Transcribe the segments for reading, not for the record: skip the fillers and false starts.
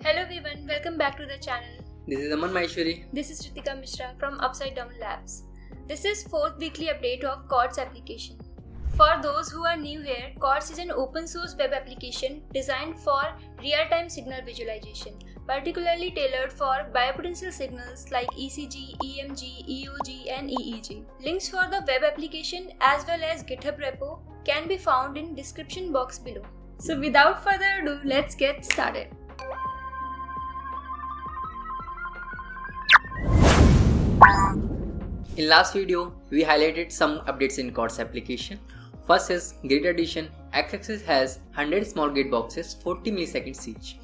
Hello everyone, welcome back to the channel. This is Aman Maheshwari. This is Ritika Mishra from Upside Down Labs. This is 4th weekly update of Chords application. For those who are new here, Chords is an open source web application designed for real-time signal visualization, particularly tailored for biopotential signals like ECG, EMG, EOG and EEG. Links for the web application as well as GitHub repo can be found in description box below. So without further ado, let's get started. In last video, we highlighted some updates in Chords application. First is gate addition. X-axis has 100 small gate boxes, 40 milliseconds each,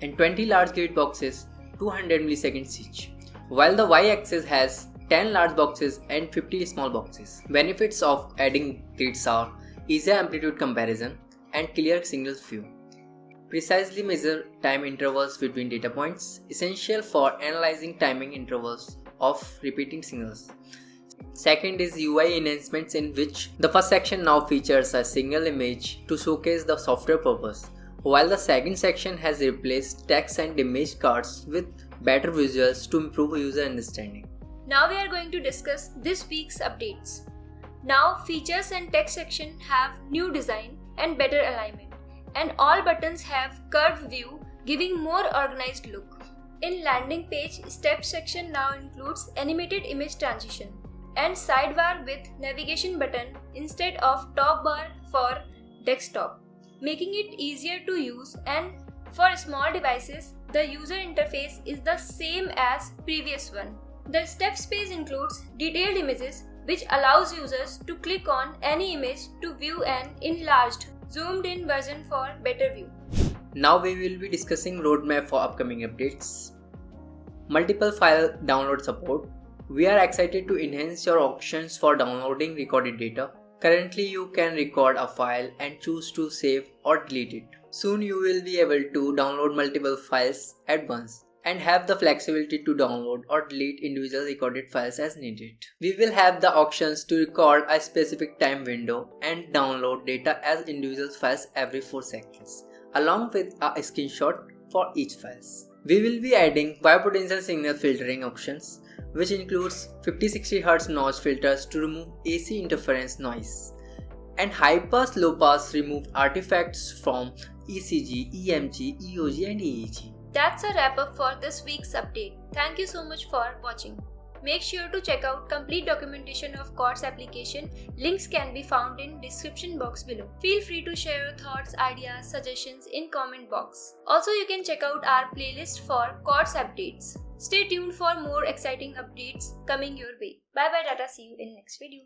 and 20 large gate boxes, 200 milliseconds each, while the Y-axis has 10 large boxes and 50 small boxes. Benefits of adding gates are easier amplitude comparison and clear signal view. Precisely measure time intervals between data points, essential for analyzing timing intervals of repeating signals. Second is UI enhancements, in which the first section now features a single image to showcase the software purpose, while the second section has replaced text and image cards with better visuals to improve user understanding. Now we are going to discuss this week's updates. Now features and text section have new design and better alignment, and all buttons have curved view, giving more organized look. In landing page, steps section now includes animated image transition and sidebar with navigation button instead of top bar for desktop, making it easier to use, and for small devices, the user interface is the same as previous one. The steps page includes detailed images, which allows users to click on any image to view an enlarged, zoomed in version for better view. Now we will be discussing roadmap for upcoming updates. Multiple file download support. We are excited to enhance your options for downloading recorded data. Currently you can record a file and choose to save or delete it. Soon you will be able to download multiple files at once and have the flexibility to download or delete individual recorded files as needed. We will have the options to record a specific time window and download data as individual files every 4 seconds, along with a screenshot for each file. We will be adding biopotential signal filtering options, which includes 50-60 Hz notch filters to remove AC interference noise, and high-pass low-pass remove artifacts from ECG, EMG, EOG and EEG. That's a wrap up for this week's update. Thank you so much for watching. Make sure to check out complete documentation of Chords application. Links can be found in description box below. Feel free to share your thoughts, ideas, suggestions in comment box. Also, you can check out our playlist for Chords updates. Stay tuned for more exciting updates coming your way. Bye bye, Tata. See you in next video.